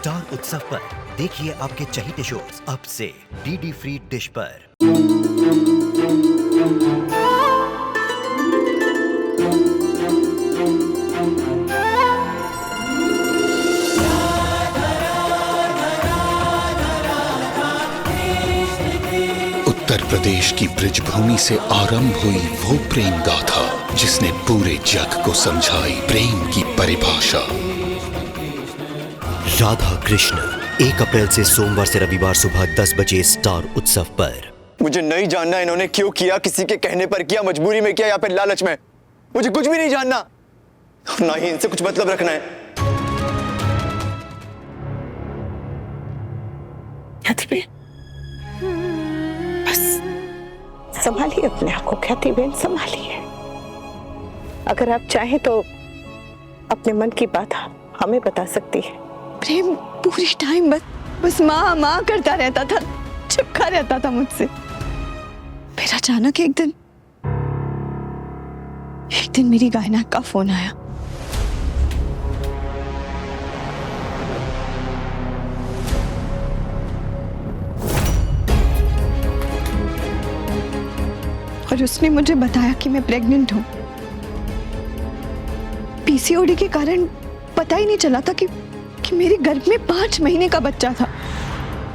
Star उत्सव पर देखिए आपके चहीते शोज अब से डीडी फ्री डिश पर। उत्तर प्रदेश की ब्रिजभूमि से आरंभ हुई वो प्रेम गाथा जिसने पूरे जग को समझाई प्रेम की परिभाषा। राधा कृष्ण 1 अप्रैल से सोमवार से रविवार सुबह 10 बजे स्टार उत्सव पर। मुझे नहीं जानना इन्होंने क्यों किया, किसी के कहने पर किया, मजबूरी में किया या फिर लालच में। मुझे कुछ भी नहीं जानना, ना ही इनसे कुछ मतलब रखना है। संभालिए अपने आप को ख्याति बहन, संभालिए। अगर आप चाहें तो अपने मन की बात हमें बता सकती है। प्रेम पूरी टाइम बस माँ माँ करता रहता था, चिपका रहता था मुझसे। फिर अचानक एक दिन मेरी गायनाक का फोन आया। और उसने मुझे बताया कि मैं प्रेग्नेंट हूं। पीसीओडी के कारण पता ही नहीं चला था कि मेरे गर्भ में 5 महीने का बच्चा था।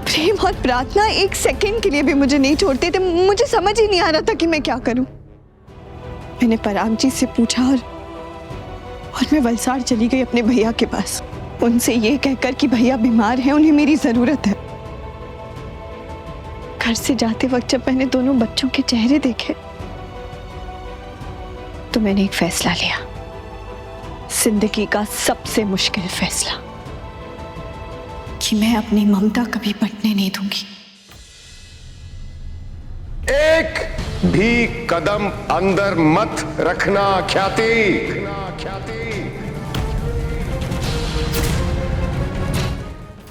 प्रेम और प्रार्थना 1 सेकंड के लिए भी मुझे नहीं छोड़ते थे। मुझे समझ ही नहीं आ रहा था कि मैं क्या करूं। मैंने पराग जी से पूछा और मैं वलसाड़ चली गई अपने भैया के पास, उनसे ये कहकर कि भैया बीमार हैं, उन्हें मेरी जरूरत है। घर से जाते वक्त जब मैंने दोनों बच्चों के चेहरे देखे तो मैंने एक फैसला लिया, जिंदगी का सबसे मुश्किल फैसला, कि मैं अपनी ममता कभी बंटने नहीं दूंगी। एक भी कदम अंदर मत रखना ख्याति।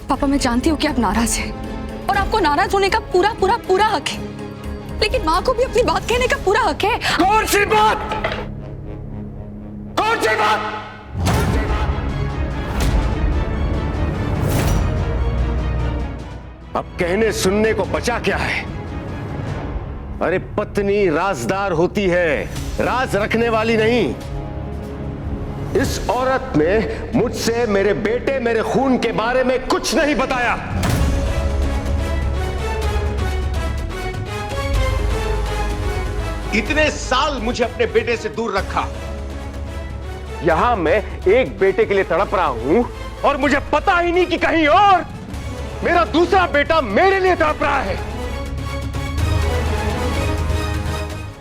पापा, मैं जानती हूँ कि आप नाराज हैं और आपको नाराज होने का पूरा हक है, लेकिन माँ को भी अपनी बात कहने का पूरा हक है। कौन सी बात? कौन सी बात? अब कहने सुनने को बचा क्या है? अरे पत्नी राजदार होती है, राज रखने वाली नहीं। इस औरत ने मुझसे मेरे बेटे, मेरे खून के बारे में कुछ नहीं बताया। इतने साल मुझे अपने बेटे से दूर रखा। यहां मैं एक बेटे के लिए तड़प रहा हूं और मुझे पता ही नहीं कि कहीं और मेरा दूसरा बेटा मेरे लिए तड़प रहा है।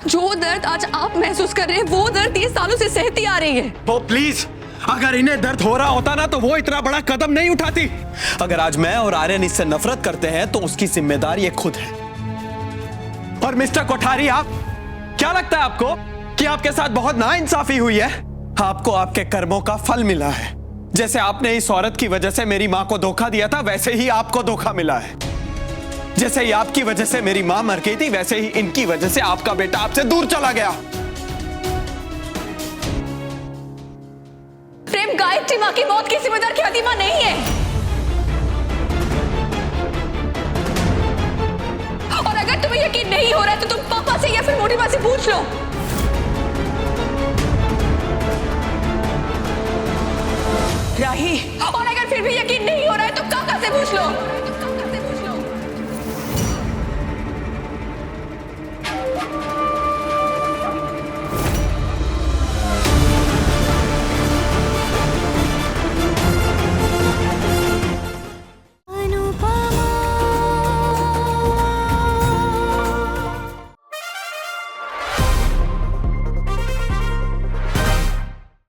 जो दर्द आज आप महसूस कर रहे हैं वो दर्द 30 सालों से सहती आ रही है। वो प्लीज, अगर इन्हें दर्द हो रहा होता ना तो वो इतना बड़ा कदम नहीं उठाती। अगर आज मैं और आर्यन इससे नफरत करते हैं तो उसकी जिम्मेदारी ये खुद है। और मिस्टर कोठारी, आप क्या लगता है आपको कि आपके साथ बहुत नाइंसाफी हुई है? आपको आपके कर्मों का फल मिला है। जैसे आपने इस औरत की वजह से मेरी मां को धोखा दिया था, वैसे ही आपको धोखा मिला है। जैसे ही आपकी वजह से मेरी मां मर गई थी, वैसे ही इनकी वजह से आपका बेटा आपसे दूर चला गया। प्रेम गायत्री मां की मौत की जिम्मेदार ख्याति मां नहीं है। और अगर तुम्हें यकीन नहीं हो रहा है तो तुम पापा से या फिर मोटी मां से पूछ लो। राही, और अगर फिर भी यकीन नहीं हो रहा है तो काका से पूछ लो।